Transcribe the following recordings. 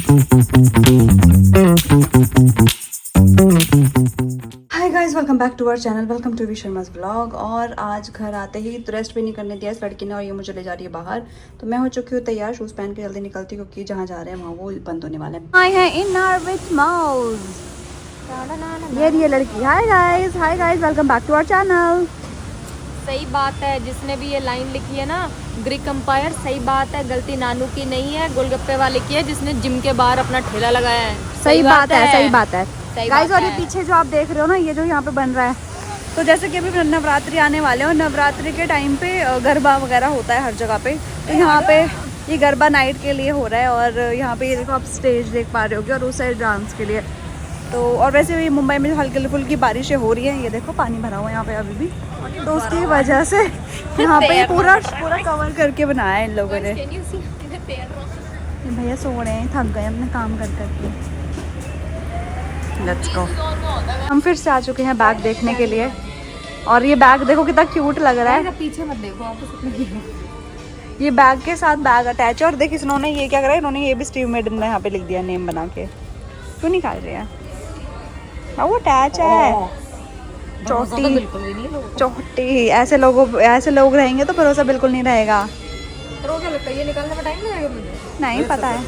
Hi guys, welcome back to our channel, welcome to V Sharma's vlog. और आज घर आते ही तो रेस्ट भी नहीं करने दिया इस लड़की ने, और ये मुझे ले जा रही है बाहर। तो मैं हो चुकी हूँ तैयार, शूज़ पहन के जल्दी निकलती हूँ क्योंकि जहाँ जा रहे हैं वहाँ वो बंद होने वाले हैं। आए हैं इन नॉर्विच माउस। ये लड़की। Hi guys, welcome back to our channel. सही बात है, जिसने भी ये लाइन लिखी है ना ग्रीक एम्पायर, सही बात है, गलती नानू की नहीं है, गोलगप्पे वाले की है जिसने जिम के बाहर अपना ठेला लगाया है। सही बात है, सही बात है गाइस। और ये है। पीछे जो आप देख रहे हो ना, ये जो यहाँ पे बन रहा है, तो जैसे कि अभी नवरात्रि आने वाले हैं और नवरात्रि के टाइम पे गरबा वगैरह होता है हर जगह पे। तो यहाँ पे ये गरबा नाइट के लिए हो रहा है, और यहाँ पे ये देखो आप स्टेज देख पा रहे होगे, और उस साइड डांस के लिए। तो और वैसे भी मुंबई में हल्की फुल्की बारिशें हो रही हैं, ये देखो पानी भरा हुआ है यहाँ पे अभी भी, तो उसकी वजह से यहाँ पे पूरा कवर करके बनाया है इन लोगों ने। भैया सो रहे हैं, थक गए अपने काम कर करके। Let's go. हम फिर से आ चुके हैं बैग देखने के लिए, और ये बैग देखो कितना क्यूट लग रहा है। पीछे मत देखो, ये बैग के साथ बैग अटैच है, और देख इन्होंने ये क्या करा है, इन्होंने ये भी स्टीव मेडन में यहाँ पे लिख दिया नेम बना के। क्यों निकाल रहे हैं? वो अटैच है। चोटी ऐसे लोग रहेंगे तो भरोसा बिल्कुल नहीं रहेगा। तो क्या लगता है ये निकालने में टाइम लगेगा मुझे? नहीं पता है,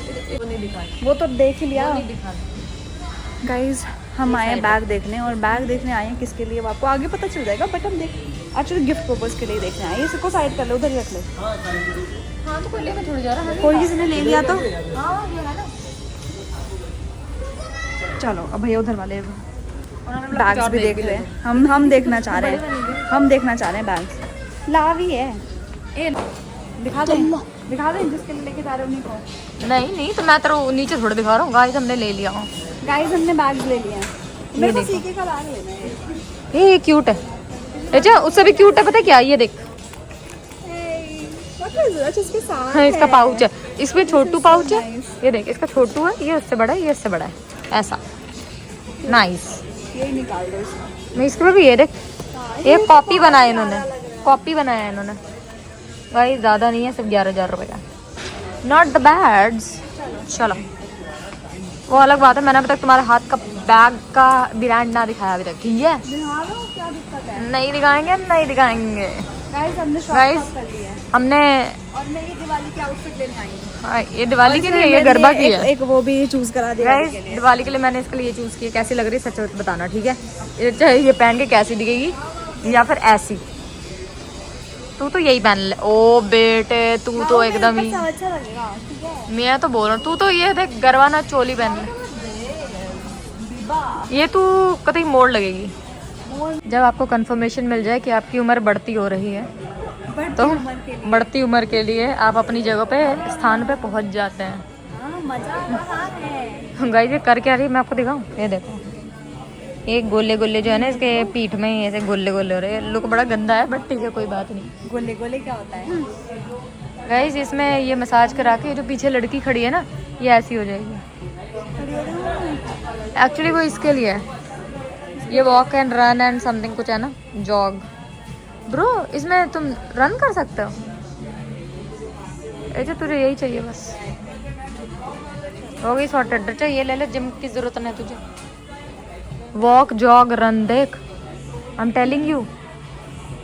वो तो देख ही लिया। गाइज हम आए हैं बैग देखने, और बैग देखने आए हैं किसके लिए वो आपको आगे पता चल जाएगा, बट हम देख एक्चुअली गिफ्ट पर्पज के लिए देखने आए हैं। इसको साइड कर ले, उधर ही रख ले। हाँ तो कोई लेकर थोड़ी जा रहा है, कोई किसी ने ले लिया तो हाँ ये है ना। चलो अब भैया उधर वाले बैग्स भी देख रहे हैं। हम देखना चाह रहे हैं बैग्स। लावी है, दिखा दें जिसके लिए लेके जा रहे हो उन्हीं को। नहीं तो मैं तेरे नीचे थोड़ा दिखा रहा हूँ। गाइस हमने ले लिया हूँ, गाइस हमने बैग्स ले लिए हैं। मेरे को सीके का बैग लेना है। ये क्यूट है। अच्छा उससे भी क्यूट है, पता है क्या? ये देख, इसके साथ हाँ इसका पाउच है, इसमें छोटू पाउच है। ये देख, इसका छोटू है, ये उससे बड़ा है, ये इससे बड़ा है, ऐसा नाइस। ये निकाल दो इसमें। मैं इसके भी ये देख, ये कॉपी बनाया इन्होंने, भाई ज़्यादा नहीं है, सिर्फ 11,000 रुपये का। Not the bads. चलो वो अलग बात है, मैंने अभी तक तुम्हारे हाथ का बैग का ब्रांड ना दिखाया अभी तक, ठीक है? दिखा दो, क्या दिक्कत है? नहीं दिखाएंगे। गाइस हमने गाइस शॉप कर लिया है, हमने, और मैं ये दिवाली की आउटफिट लेने आई हूँ। हाँ, ये दिवाली के लिए, ये गरबा की है। एक वो भी चूज करा दिया गाइस दिवाली के लिए मैंने इसके लिए चूज़ किया। कैसी लग रही है सच बताना, ठीक है? ये चाहे ये पहन के कैसी दिखेगी या फिर ऐसी। तू तो यही पहन ले। ओ बेटे तू तो एकदम ही, अच्छा लगेगा, ठीक है? मैं तो बोल रहा हूँ तू तो ये देख गरवाना चोली पहन ले, ये तू कतई मोड़ लगेगी। जब आपको कंफर्मेशन मिल जाए कि आपकी उम्र बढ़ती हो रही है, तो बढ़ती उम्र के लिए आप अपनी जगह पे स्थान पे पहुंच जाते हैं। गाइस ये कर क्या रही है मैं आपको दिखाऊं? ये देखो, ये गोले जो है ना इसके पीठ में ही ऐसे गोले हो रहे हैं। लुक बड़ा गंदा है, बट ठीक है कोई बात नहीं। गोले क्या होता है? गाइस इसमें ये मसाज करा के जो पीछे लड़की खड़ी है ना, ये ऐसी हो जाएगी। एक्चुअली वो इसके लिए है, ये walk and run and something कुछ है ना, जॉग। ब्रो इसमें तुम रन कर सकते हो, ऐसे तुझे यही चाहिए बस, हो गई सॉर्टेड। अच्छा ये ले ले, जिम की जरूरत नहीं तुझे। वॉक जॉग रन, देख आई एम टेलिंग यू।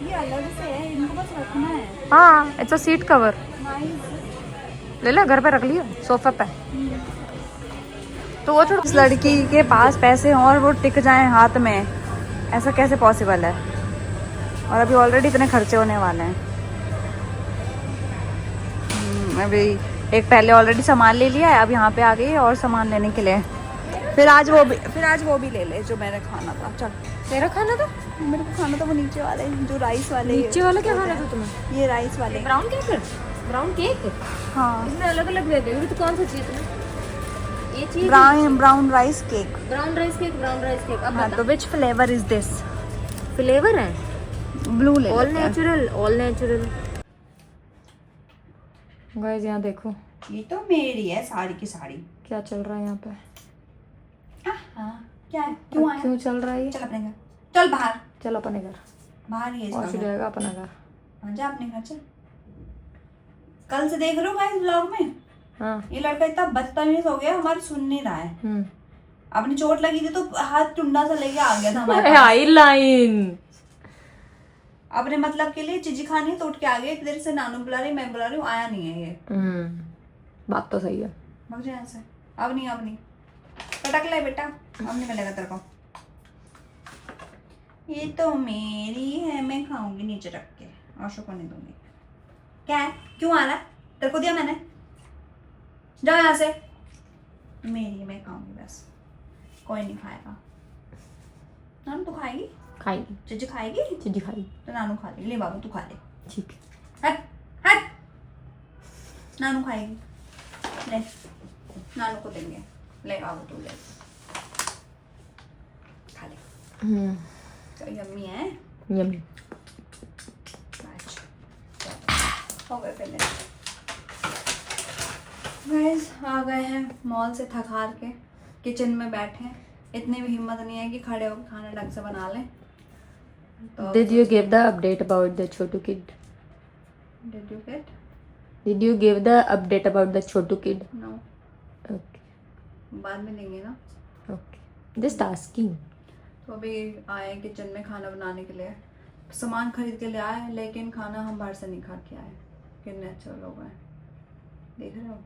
ये अलग से है, इनको बस रखना है। हाँ इट्स अ सीट कवर, ले ले घर पे रख लियो सोफे पे। तो वो छोड़, इस लड़की के पास पैसे हों और वो टिक जाएं हाथ में, ऐसा कैसे पॉसिबल है? और अभी ऑलरेडी इतने खर्चे होने वाले हैं। अभी एक पहले ऑलरेडी सामान ले लिया है, अब यहाँ पे आ गई है और सामान लेने के लिए। फिर आज वो भी ले ले जो मैंने खाना था। चल तेरा खाना था? मेरे को खाना था वो नीचे वाले, जो राइस वाले। नीचे वाला क्या खाना था तुम्हें? ये राइस वाले ब्राउन केक। ब्राउन केक हाँ, इसमें अलग अलग दे देंगे। तो कौन सा चाहिए तुम्हें? ये चीज brown rice cake. Brown rice cake. अब हाँ, तो विच फ्लेवर इज दिस? फ्लेवर है ब्लू ले ऑल लेते हैं। नेचुरल। गाइस यहाँ देखो, ये तो मेरी है साड़ी की साड़ी। क्या चल रहा है यहाँ पे? हाँ क्या है? क्यों आया? क्यों चल रहा है ये? चल अपने घर, चल बाहर, चल अपने घर। बाहर ही है और इसका घर। जाएगा अपना घर। हाँ जा अपने घर चल। कल से देख रहे हो गाइस व्लॉग में, हाँ। ये लड़का इतना बदतमीज हो गया, हमारी सुन नहीं रहा है। अपनी चोट लगी थी तो हाथ टुंडा सा लेके आ गया था हमारे पास। हाई लाइन अपने मतलब के लिए चीजी खानी तो उठ के आ गया। इतनी देर से नानू बुला रही, मैं बुला रही हूँ, आया नहीं है ये। बात तो सही है। भाग जाए ऐसे। अब नहीं पटक ले बेटा, अब नहीं मिलेगा तेरे को। ये तो मेरी है, मैं खाऊंगी नीचे रख के, आशु को नहीं दूंगी। क्या है, क्यों आ रहा है? तेरे को दिया मैंने, जाओ यहाँ से। मेरी मैं खाऊंगी बस, कोई नहीं खाएगा। नानू तू खाएगी? खाएगी। चीजी खाएगी? चीजी खाएगी तो नानू खा ले। ले बाबू तू खा ले। ठीक है। हट। नानू खाएगी, ले नानू को देंगे। ले बाबू तू ले, खा ले। तो यम्मी है। यम्मी। हो गए पहले। गाइस आ गए हैं मॉल से थक हार के, किचन में बैठे हैं। इतनी भी हिम्मत नहीं है कि खड़े होकर खाना ढंग से बना लें। तो Did you give the update about the Chotu kid? Did you get? Did you give the update about the Chotu kid? No. Okay. बाद में देंगे ना। Okay. Just asking. तो अभी आए किचन में खाना बनाने के लिए, सामान खरीद के ले आए, लेकिन खाना हम बाहर से नहीं खा के आए। कितने अच्छे लोग हैं, देख रहे हो।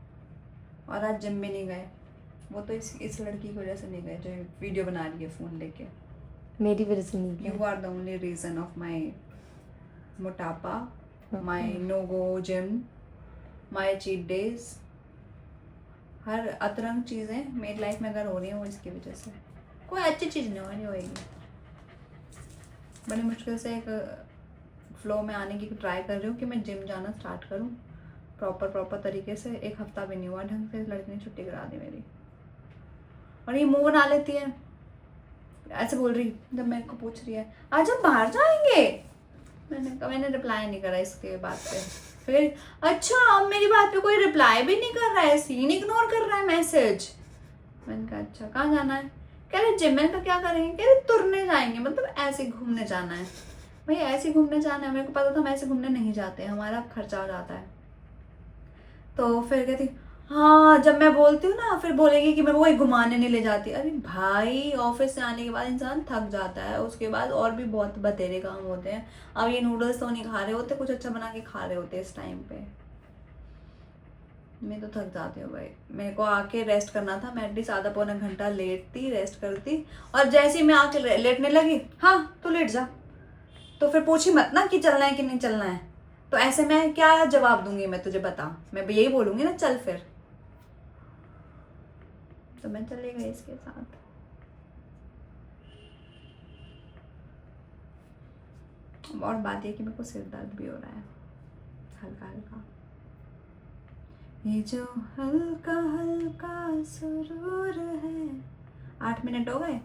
और आज जिम भी नहीं गए। वो तो इस लड़की की वजह से नहीं गए जो वीडियो बना रही है फ़ोन लेके। मेरी वजह से नहीं you are the only reason of my मोटापा, my no go gym, my cheat days. हर अतरंग चीज़ें मेरी लाइफ में अगर हो रही हैं वो इसकी वजह से। कोई अच्छी चीज़ नहीं होएगी। बड़ी मुश्किल से एक फ्लो में आने की ट्राई कर रही हूँ कि मैं जिम जाना स्टार्ट करूँ प्रॉपर तरीके से। एक हफ्ता भी नहीं हुआ ढंग से, लड़की ने छुट्टी करा दी मेरी। और ये मुंह बना लेती है, ऐसे बोल रही जब मेरे को पूछ रही है आज हम बाहर जाएंगे। मैंने रिप्लाई नहीं करा इसके बात पे। फिर अच्छा अब मेरी बात पे कोई रिप्लाई भी नहीं कर रहा है, सीन इग्नोर कर रहा है मैसेज। मैंने कहा अच्छा कहाँ जाना है? कह रहे जिम। मैंने कहा क्या करेंगे? कह रहे तुरने जाएंगे, मतलब ऐसे घूमने जाना है। भाई ऐसे घूमने जाना है, मेरे को पता था हम ऐसे घूमने नहीं जाते, हमारा खर्चा हो जाता है। तो फिर कहती हाँ, जब मैं बोलती हूँ ना फिर बोलेगी कि मैं वो घुमाने नहीं ले जाती। अरे भाई ऑफिस से आने के बाद इंसान थक जाता है, उसके बाद और भी बहुत बतेरे काम होते हैं। अब ये नूडल्स तो नहीं खा रहे होते, कुछ अच्छा बना के खा रहे होते इस टाइम पे। मैं तो थक जाती हूँ भाई। मेरे को आके रेस्ट करना था, मैं एटलीस्ट आधा पौना घंटा लेटती, रेस्ट करती। और जैसे ही मैं आके लेटने लगी, हाँ तो लेट जा, तो फिर पूछी मत ना कि चलना है कि नहीं चलना है। तो ऐसे मैं क्या जवाब दूंगी? मैं तुझे बता, मैं भी यही बोलूंगी ना चल फिर। तो मैं चली गई इसके साथ। और बात है कि मेरे को सिर दर्द भी हो रहा है हल्का हल्का। ये जो हल्का हल्का सुरूर है। 8 मिनट हो गए।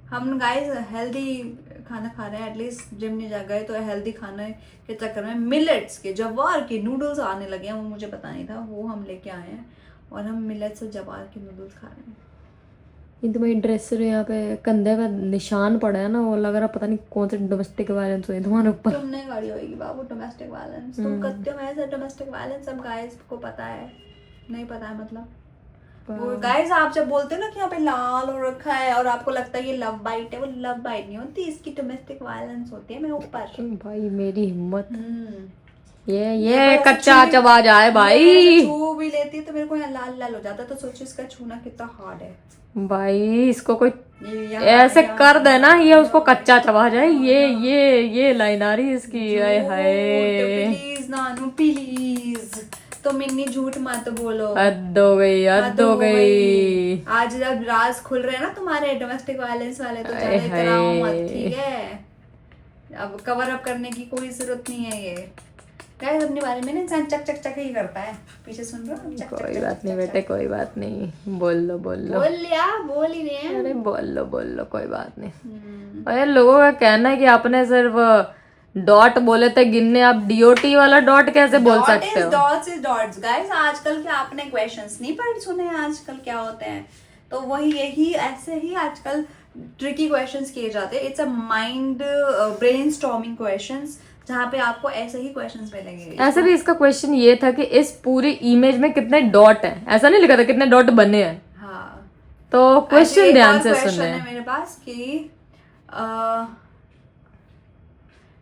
हम गाइस हेल्दी खाना खा रहे हैं, एटलीस्ट जिम नहीं जा गए तो हेल्दी खाने के चक्कर में मिलेट्स के जवार के नूडल्स आने लगे हैं। वो मुझे पता नहीं था, वो हम लेके आए हैं और हम मिलेट्स और जवार के नूडल्स खा रहे हैं। ये तुम्हारी ड्रेस से यहाँ पे कंधे पे निशान पड़ा है ना, वो लग रहा पता नहीं कौन से डोमेस्टिक वायलेंस हुए तुम्हारे ऊपर। तुमने गाड़ी होगी बाबू डोमेस्टिक वायलेंस, तुम करते हो ऐसा डोमेस्टिक वायलेंस। सब गाइस को पता है, नहीं पता है मतलब। वो गाइस आप जब बोलते हो ना कि यहाँ पे लाल हो रखा है और आपको लगता है ये लव बाइट है, वो लव बाइट नहीं होती, इसकी डोमेस्टिक वायलेंस होती है मेरे ऊपर। भाई मेरी हिम्मत। ये कच्चा चबा जाए भाई। छू भी लेती है तो मेरे को यहाँ लाल लाल हो जाता है, तो सोचो इसका छूना कितना हार्ड है भाई। इसको कोई ऐसे कर देना ये उसको कच्चा चबा जाए। ये लाइन आ रही है इसकी। हाय हाय प्लीज नानू प्लीज, तो मिन्नी झूठ मत बोलो। हद हो गई, हद हो गई। आज जब राज खुल रहे हैं ना तुम्हारे डोमेस्टिक वायलेंस वाले, तो ज्यादा इतराओ मत, ठीक है? अब कवर अप करने की कोई जरूरत नहीं है। ये गाइस अपने बारे में ना इंसान चक चक चक ही करता है। पीछे सुन रहे हो? चक कोई बात नहीं बेटे, कोई बात नहीं, बोल लो बोल लिया, बोल ही रहे हैं। अरे बोल लो कोई बात नहीं। अरे लोगों का कहना है कि आपने सिर्फ डॉट बोले थे गिनने, आप DOT वाला डॉट कैसे बोल सकते हो? Dots is dots guys. आजकल के आपने क्वेश्चंस नहीं पढ़ सुने आजकल क्या होते हैं, तो वही यही ऐसे ही आजकल ट्रिकी क्वेश्चंस किए जाते हैं। It's a mind brainstorming questions. जहाँ पे आपको ऐसे ही क्वेश्चंस मिलेंगे। ऐसे भी इसका क्वेश्चन ये था कि इस पूरी इमेज में कितने डॉट हैं, ऐसा नहीं लिखा था कितने डॉट बने हैं। हाँ, तो क्वेश्चन ध्यान से क्वेश्चन सुनने है मेरे पास कि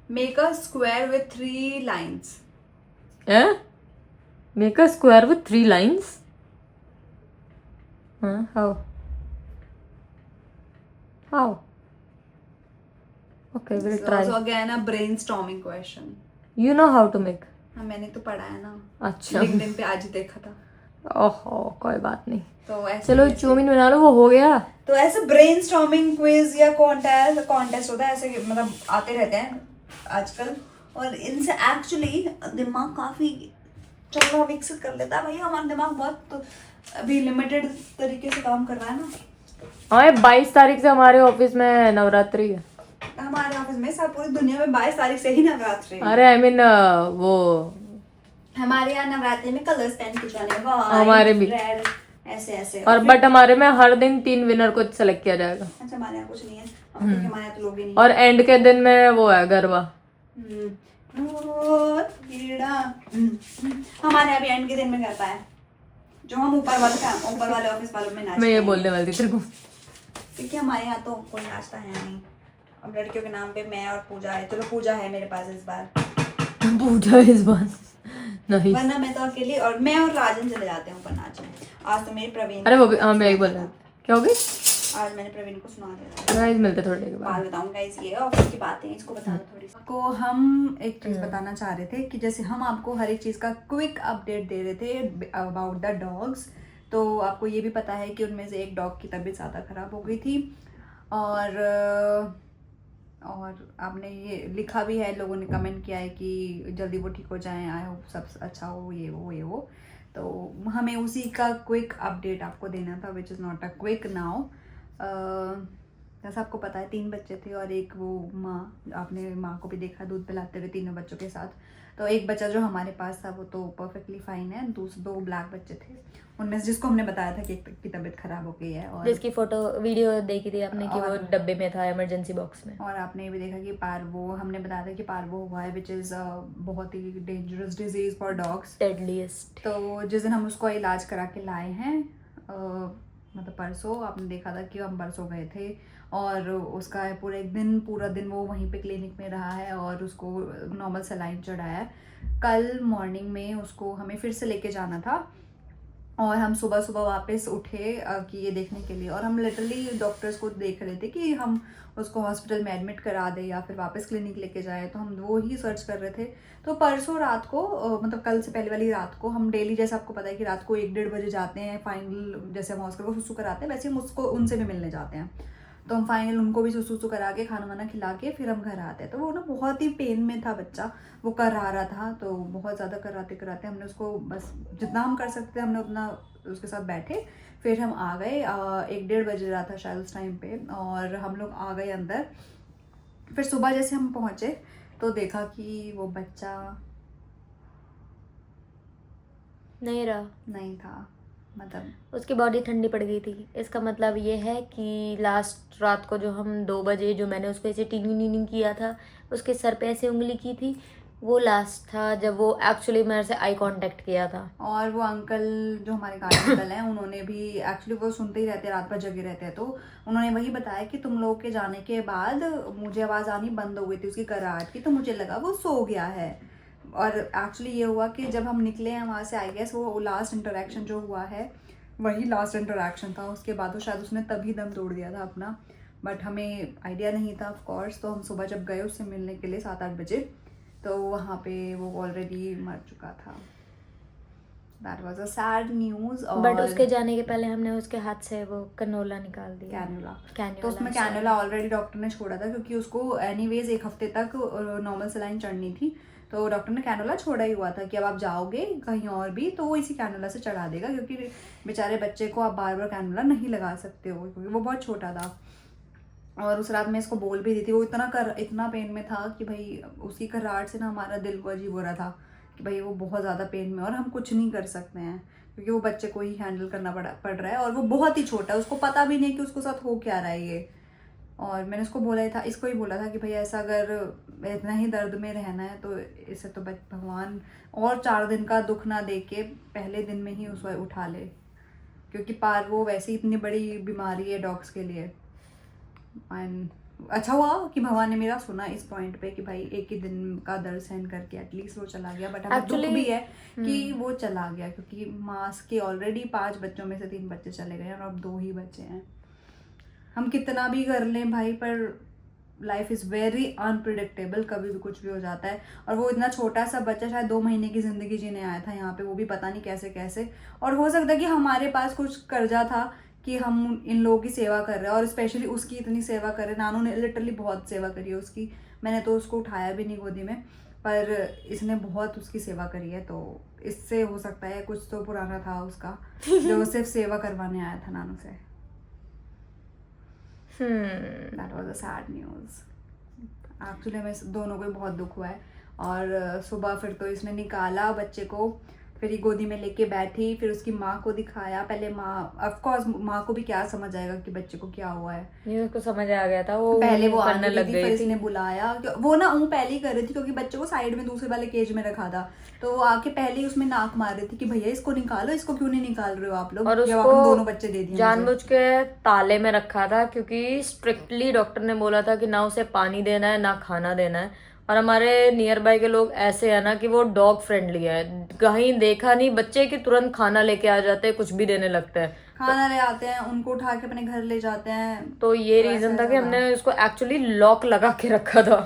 make a square with 3 lines. Make a square with 3 lines. How how okay will try. So again a brainstorming question. You know how to make. हाँ, मैंने तो पढ़ा है ना, अच्छा, लिंक्डइन पे आज ही देखा था। ओहो कोई बात नहीं, तो ऐसे चलो चौमिन बना लो, वो हो गया। तो ऐसे ब्रेनस्टॉर्मिंग क्विज या कॉन्टेस्ट होता है, ऐसे मतलब आते रहते हैं आजकल, और इनसे एक्चुअली दिमाग काफी चल रहा, विकसित कर लेता है। भैया हमारा दिमाग बहुत अभी लिमिटेड तरीके से काम कर रहा है ना। हाँ, 22 तारीख से हमारे ऑफिस में नवरात्रि है। हमारे ऑफिस में सब पूरी दुनिया में 22 तारीख से ही नवरात्रि है। अरे आई मीन वो हमारे यहाँ नवरात्रि में कलर्स पहन के जाने, हमारे भी रेड, ऐसे ऐसे। और बट हमारे में हर दिन 3 विनर को सेलेक्ट किया जाएगा। अच्छा, हमारे यहाँ कुछ नहीं है, हमारे यहाँ तो लोग ही नहीं। और एंड के दिन में वो है गरबा। हमारे यहाँ भी एंड के दिन में करता है, जो हम ऊपर वाले ऑफिस वालों में नाचते हैं। मैं ये बोलने वाली थी तेरे को, क्योंकि हमारे यहाँ तो कोई नाचता है नहीं। अब लड़कियों के नाम पे मैं और पूजा है, चलो पूजा है मेरे पास इस बार। पूजा इस बार नहीं, वरना मैं तो अकेली और मैं और राजन चले जाते हैं ऊपर नाचने। आज तो मेरी प्रवीण, अरे वो भी हाँ मैं एक बोल रहा क्या हो गई। आज मैंने प्रवीण को सुना दिया। गाइस मिलते थोड़ी देर के बाद। बात बताऊंगा गाइस, ये ऑफिस की बातें हैं, इसको बता दो थोड़ी सी। आपको हम एक चीज बताना चाह रहे थे कि जैसे हम आपको हर एक चीज का क्विक अपडेट दे रहे थे अबाउट द डॉग्स, तो आपको ये भी पता है कि उनमें से एक डॉग की तबीयत ज़्यादा खराब हो गई थी, और आपने ये लिखा भी है, लोगों ने कमेंट किया है कि जल्दी वो ठीक हो जाएं, आई होप सब अच्छा हो, ये वो। तो हमें उसी का क्विक अपडेट आपको देना था, which is not a quick now. जैसा आपको पता है 3 बच्चे थे और एक वो माँ, आपने माँ को भी देखा दूध पिलाते हुए तीनों बच्चों के साथ। तो एक बच्चा जो हमारे पास था वो तो परफेक्टली फाइन है, 2 ब्लैक बच्चे थे उनमें से जिसको हमने बताया था कि एक की तबीयत खराब हो गई है, और जिसकी फोटो वीडियो देखी थी आपने कि वो डब्बे में था, इमरजेंसी बॉक्स में। और आपने ये भी देखा कि पार्वो, हमने बताया था कि पार्वो हुआ है, विच इज़ बहुत ही dangerous disease for dogs, deadliest. तो जिस दिन हम उसको इलाज करा के लाए हैं, मतलब परसों, आपने देखा था कि हम परसों गए थे, और उसका पूरा दिन वो वहीं पे क्लिनिक में रहा है और उसको नॉर्मल सलाइन चढ़ाया है। कल मॉर्निंग में उसको हमें फिर से लेके जाना था, और हम सुबह वापस उठे कि ये देखने के लिए, और हम लिटरली डॉक्टर्स को देख रहे थे कि हम उसको हॉस्पिटल में एडमिट करा दें या फिर वापस क्लिनिक लेके जाएं, तो हम वो ही सर्च कर रहे थे। तो परसों रात को, मतलब कल से पहले वाली रात को, हम डेली जैसे आपको पता है कि रात को 1-1:30 बजे जाते हैं फाइनल, जैसे हम हॉस्पिटल को सुसु कराते हैं वैसे हम उसको उनसे भी मिलने जाते हैं, तो हम फाइनल उनको भी सुसु करा के खाना वाना खिला के फिर हम घर आते हैं। तो वो ना बहुत ही पेन में था बच्चा, वो कर्रा रहा था, तो बहुत ज़्यादा कराते हमने उसको बस जितना हम कर सकते हमने उतना उसके साथ बैठे, फिर हम आ गए। 1-1:30 बज रहा था शायद उस टाइम पे, और हम लोग आ गए अंदर। फिर सुबह जैसे हम पहुँचे तो देखा कि वो बच्चा नहीं था, मतलब उसकी बॉडी ठंडी पड़ गई थी। इसका मतलब ये है कि लास्ट रात को जो हम 2 बजे जो मैंने उसको ऐसे टीनिंग किया था, उसके सर पे ऐसे उंगली की थी, वो लास्ट था जब वो एक्चुअली मेरे से आई कांटेक्ट किया था। और वो अंकल जो हमारे गार्ड अंकल हैं, उन्होंने भी एक्चुअली वो सुनते ही रहते हैं, रात भर जगे रहते हैं, तो उन्होंने वही बताया कि तुम लोग के जाने के बाद मुझे आवाज़ आनी बंद हो गई थी उसकी कराहट की, तो मुझे लगा वो सो गया है। और एक्चुअली ये हुआ कि जब हम निकले हैं वहाँ से, आई गेस वो लास्ट इंटरेक्शन जो हुआ है वही लास्ट इंटरेक्शन था, उसके बाद वो शायद उसने तभी दम तोड़ दिया था अपना, बट हमें आइडिया नहीं था ऑफ कोर्स। तो हम सुबह जब गए उससे मिलने के लिए 7-8 बजे, तो वहाँ पे वो ऑलरेडी मर चुका था। That was a sad news. But उसके जाने के पहले हमने उसके हाथ से वो कैनोला निकाल दिया, कैन्यूला। तो उसमें कैन्यूला ऑलरेडी डॉक्टर ने छोड़ा था, क्योंकि उसको एनीवेज 1 हफ्ते तक नॉर्मल सलाइन चढ़नी थी, तो डॉक्टर ने कैनोला छोड़ा ही हुआ था कि अब आप जाओगे कहीं और भी तो वो इसी कैनोला से चढ़ा देगा, क्योंकि बेचारे बच्चे को आप बार बार कैनोला नहीं लगा सकते हो, क्योंकि वो बहुत छोटा था। और उस रात में इसको बोल भी दी थी, वो इतना पेन में था कि भाई उसकी कराहट से ना हमारा दिल को अजीब हो रहा था कि भाई वो बहुत ज़्यादा पेन में, और हम कुछ नहीं कर सकते हैं क्योंकि वो बच्चे को ही हैंडल करना पड़ रहा है, और वो बहुत ही छोटा है, उसको पता भी नहीं कि उसको साथ हो क्या रहा है ये। और मैंने इसको ही बोला था कि भाई ऐसा अगर इतना ही दर्द में रहना है, तो इसे तो भगवान और 4 दिन का दुख ना दे के पहले दिन में ही उसको उठा ले, क्योंकि पार्वो वैसे ही इतनी बड़ी बीमारी है डॉग्स के लिए। एंड अच्छा हुआ कि भगवान ने मेरा सुना इस पॉइंट पे कि भाई एक ही दिन का दर्द सहन करके एटलीस्ट वो चला गया। बट हमें दुख भी है कि वो चला गया, क्योंकि मास के ऑलरेडी 5 बच्चों में से 3 बच्चे चले गए और अब 2 ही बच्चे हैं। हम कितना भी कर लें भाई, पर लाइफ इज़ वेरी अनप्रिडिक्टेबल, कभी भी कुछ भी हो जाता है। और वो इतना छोटा सा बच्चा शायद 2 महीने की ज़िंदगी जीने आया था यहाँ पे, वो भी पता नहीं कैसे कैसे। और हो सकता है कि हमारे पास कुछ कर्जा था कि हम इन लोगों की सेवा कर रहे हैं, और स्पेशली उसकी इतनी सेवा कर रहे हैं। नानू ने लिटरली बहुत सेवा करी है उसकी, मैंने तो उसको उठाया भी नहीं गोदी में, पर इसने बहुत उसकी सेवा करी है। तो इससे हो सकता है कुछ तो पुराना था उसका जो सिर्फ सेवा करवाने आया था नानू से। That was a sad news. Actually हमें दोनों को बहुत दुख हुआ है। और सुबह फिर तो इसने निकाला बच्चे को, फिर ये गोदी में लेके बैठी, फिर उसकी माँ को दिखाया। पहले माँ, ऑफ कोर्स माँ को भी क्या समझ आएगा कि बच्चे को क्या हुआ है, ये उसको समझ आ गया था। वो पहले वो करने आने लग लगी, फिर गई थी। इसने बुलाया। वो ना पहले ही कर रही थी, क्योंकि बच्चे को साइड में दूसरे वाले केज में रखा था, तो वो आके पहले ही उसमें नाक मार रही थी कि भैया इसको निकालो, इसको क्यों नहीं निकाल रहे हो आप लोग, और जब उसको आपने दोनों बच्चे दे दिए। जानबूझ के ताले में रखा था, क्योंकि स्ट्रिक्टली डॉक्टर ने बोला था कि ना उसे पानी देना है ना खाना देना है। और हमारे नियर बाय के लोग ऐसे है ना कि वो डॉग फ्रेंडली है, कहीं देखा नहीं बच्चे की तुरंत खाना लेके आ जाते हैं, कुछ भी देने लगते हैं, खाना ले आते हैं, उनको उठा के अपने घर ले जाते हैं। तो ये रीजन था कि हमने उसको एक्चुअली लॉक लगा के रखा था।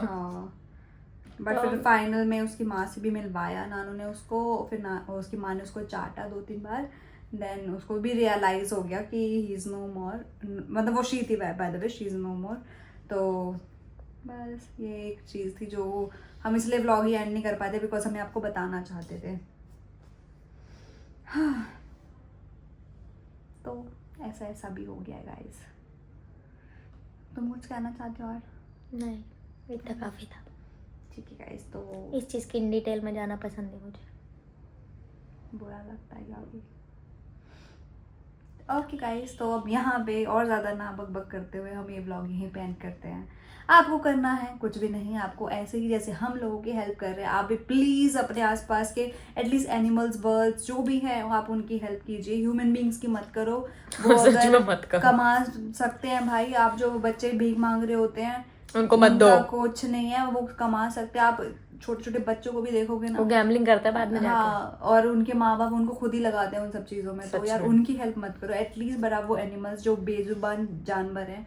बट फिर फाइनल में उसकी माँ से भी मिलवाया नानू ने उसको, फिर उसकी माँ ने उसको चाटा 2-3 बार। देन उसको भी रियलाइज हो गया कि ही इज नो मोर, मतलब वो शी थी by the way, she is no more. तो बस ये एक चीज़ थी जो हम इसलिए व्लॉग ही एंड नहीं कर पाते, बिकॉज हमें आपको बताना चाहते थे। हाँ, तो ऐसा भी हो गया गाइस। तुम कुछ कहना चाहते हो और? नहीं, इतना काफी था। ठीक है गाइस, तो इस चीज की इन डिटेल में जाना पसंद है मुझे, बुरा लगता है क्या भी। ओके गाइस, तो अब यहाँ पे और ज़्यादा ना बकबक करते हुए हम ये व्लॉग यहीं पे एंड करते हैं। आपको करना है कुछ भी नहीं, आपको ऐसे ही जैसे हम लोगों की हेल्प कर रहे हैं, आप भी प्लीज़ अपने आसपास के एटलीस्ट एनिमल्स, बर्ड्स जो भी हैं, आप उनकी हेल्प कीजिए। ह्यूमन बींग्स की मत करो, वो सच में अगर मत करो। कमा सकते हैं भाई, आप जो बच्चे भीख मांग रहे होते हैं उनको मत दो, कुछ नहीं है, वो कमा सकते हैं। आप छोटे छोटे बच्चों को भी देखोगे ना, वो गैम्बलिंग करता है बाद में जाके। हाँ, और उनके माँ बाप उनको खुद ही लगाते हैं उन सब चीज़ों में। तो यार उनकी हेल्प मत करो एटलीस्ट, बट आप वो एनिमल्स जो बेजुबान जानवर हैं,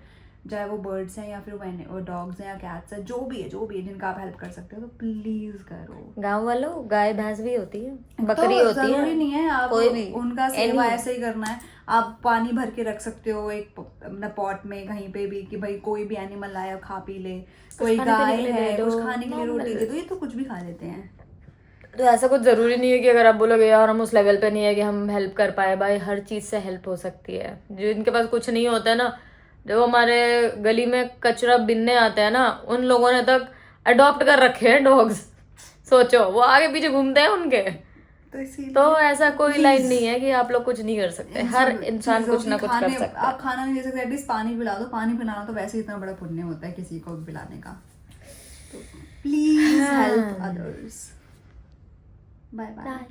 चाहे वो बर्ड्स हैं या फिर वो डॉग्स हैं या कैट्स हैं, जो भी है जिनका आप हेल्प कर सकते हो, तो प्लीज करो। गांव वालों गाय भैंस भी होती है, बकरी तो होती है, जरूरी नहीं है आप कोई भी उनका सेवा ऐसे ही करना है। आप पानी भर के रख सकते हो एक अपना पॉट में कहीं पे भी, कि भाई कोई भी एनिमल आया खा पी ले, कोई गाय है कुछ खाने के लिए रोटी दे दो, ये तो कुछ भी खा लेते हैं। तो ऐसा कुछ जरूरी नहीं है कि अगर आप बोलोगे यार हम उस लेवल पे नहीं है कि हम हेल्प कर पाए, भाई हर चीज से हेल्प हो सकती है। जो इनके पास कुछ नहीं होता है ना, जो हमारे गली में कचरा बिनने आते हैं ना, उन लोगों ने तक अडॉप्ट कर रखे हैं डॉग्स। सोचो वो आगे पीछे घूमते हैं उनके। तो ऐसा कोई लाइन नहीं है कि आप लोग कुछ नहीं कर सकते, हर इंसान कुछ ना कुछ कर सकता है। आप खाना नहीं दे सकते, एटलीस्ट पानी पिला दो। पानी पिलाना तो वैसे ही इतना बड़ा पुण्य होता है किसी को पिलाने का। तो please help others. Bye bye.